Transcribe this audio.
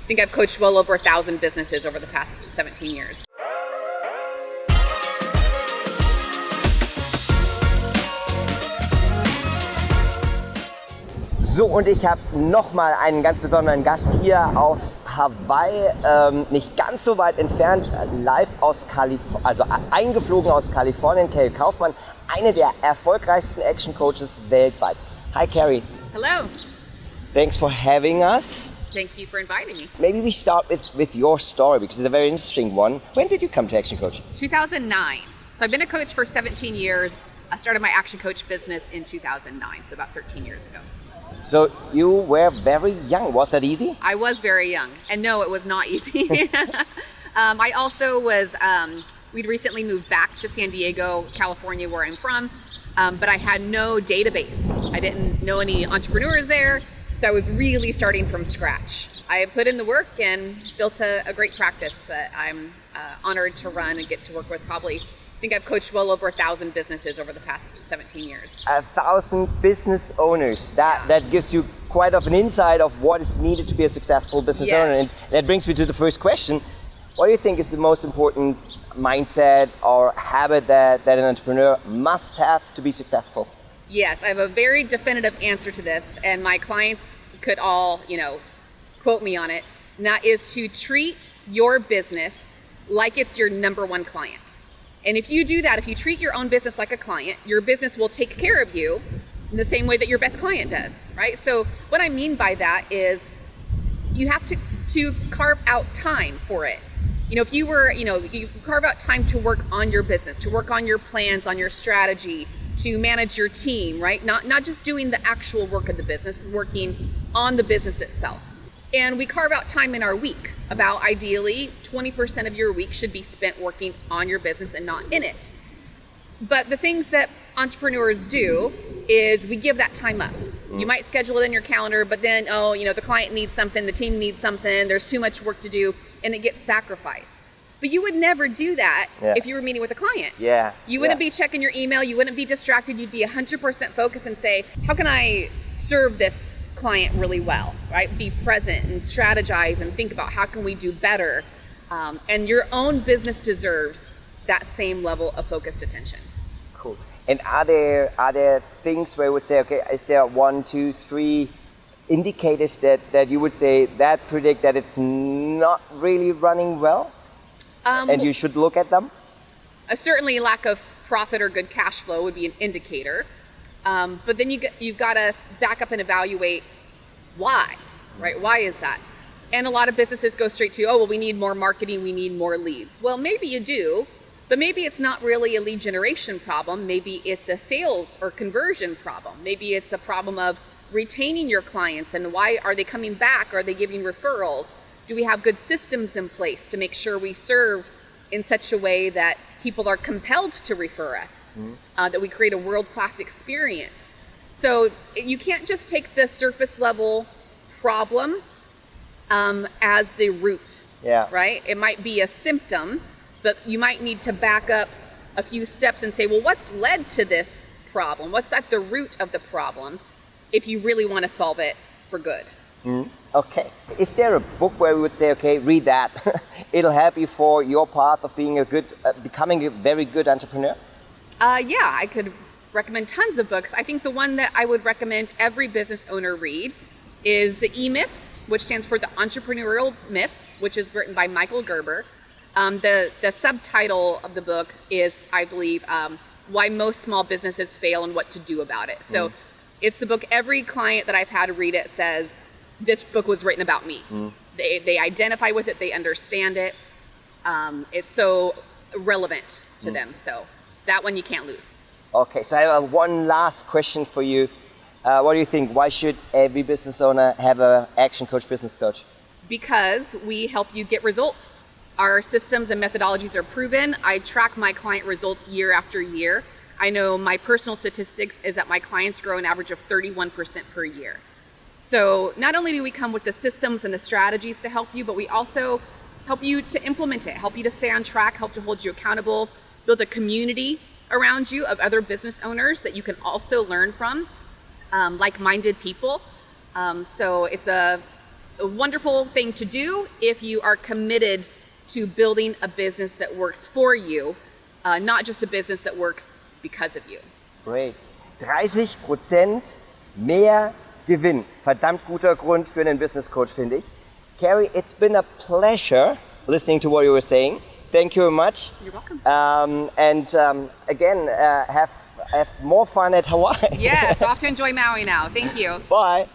think I've coached well over 1,000 businesses over the past 17 years. So, und ich habe nochmal einen ganz besonderen Gast hier aus Hawaii, nicht ganz so weit entfernt, live aus also eingeflogen aus Kalifornien, Karie Kaufmann, eine der erfolgreichsten Action Coaches weltweit. Hi Karie. Hello. Thanks for having us. Thank you for inviting me. Maybe we start with your story because it's a very interesting one. When did you come to Action Coach? 2009. So I've been a coach for 17 years. I started my Action Coach business in 2009, so about 13 years ago. So you were very young. Was that easy? I was very young, and no, it was not easy. I also was, we'd recently moved back to San Diego, California, where I'm from, but I had no database. I didn't know any entrepreneurs there, so I was really starting from scratch. I put in the work and built a great practice that I'm honored to run and get to work with. Probably, I think I've coached well over 1,000 businesses over the past 17 years. 1,000 business owners. That gives you quite of an insight of what is needed to be a successful business owner. And that brings me to the first question. What do you think is the most important mindset or habit that an entrepreneur must have to be successful? Yes, I have a very definitive answer to this, and my clients could all, quote me on it. And that is to treat your business like it's your number one client. And if you do that, if you treat your own business like a client, your business will take care of you in the same way that your best client does, right? So what I mean by that is you have to carve out time for it. If you were, you carve out time to work on your business, to work on your plans, on your strategy, to manage your team, right? Not just doing the actual work of the business, working on the business itself. And we carve out time in our week. About ideally 20% of your week should be spent working on your business and not in it. But the things that entrepreneurs do is we give that time up. You might schedule it in your calendar, but then, the client needs something, the team needs something, there's too much work to do, and it gets sacrificed. But you would never do that if you were meeting with a client. Yeah. You wouldn't be checking your email, you wouldn't be distracted, you'd be 100% focused and say, how can I serve this client really well, right? Be present and strategize and think about how can we do better. And your own business deserves that same level of focused attention. Cool. And are there things where you would say, okay, is there 1, 2, 3 indicators that you would say that predict that it's not really running well? And you should look at them? Certainly lack of profit or good cash flow would be an indicator. But then you've got to back up and evaluate why, right? Why is that? And a lot of businesses go straight to, we need more marketing, we need more leads. Well, maybe you do, but maybe it's not really a lead generation problem. Maybe it's a sales or conversion problem. Maybe it's a problem of retaining your clients and why are they coming back? Are they giving referrals? Do we have good systems in place to make sure we serve in such a way that people are compelled to refer us, that we create a world-class experience? So you can't just take the surface level problem as the root, right? It might be a symptom, but you might need to back up a few steps and say, well, what's led to this problem? What's at the root of the problem if you really want to solve it for good? Okay. Is there a book where we would say, okay, read that. It'll help you for your path of being becoming a very good entrepreneur? I could recommend tons of books. I think the one that I would recommend every business owner read is The E-Myth, which stands for The Entrepreneurial Myth, which is written by Michael Gerber. The subtitle of the book is, I believe, Why Most Small Businesses Fail and What to Do About It. So it's the book every client that I've had read it says, this book was written about me. They identify with it, they understand it. It's so relevant to them. So that one you can't lose. Okay, so I have one last question for you. What do you think? Why should every business owner have an Action Coach business coach? Because we help you get results. Our systems and methodologies are proven. I track my client results year after year. I know my personal statistics is that my clients grow an average of 31% per year. So not only do we come with the systems and the strategies to help you, but we also help you to implement it, help you to stay on track, help to hold you accountable, build a community around you of other business owners that you can also learn from, like-minded people. So it's a a wonderful thing to do if you are committed to building a business that works for you, not just a business that works because of you. Great. 30% mehr Gewinn. Verdammt guter Grund für einen Business Coach, finde ich. Karie, it's been a pleasure listening to what you were saying. Thank you very much. You're welcome. Again, have more fun at Hawaii. Yes, off to enjoy Maui now. Thank you. Bye.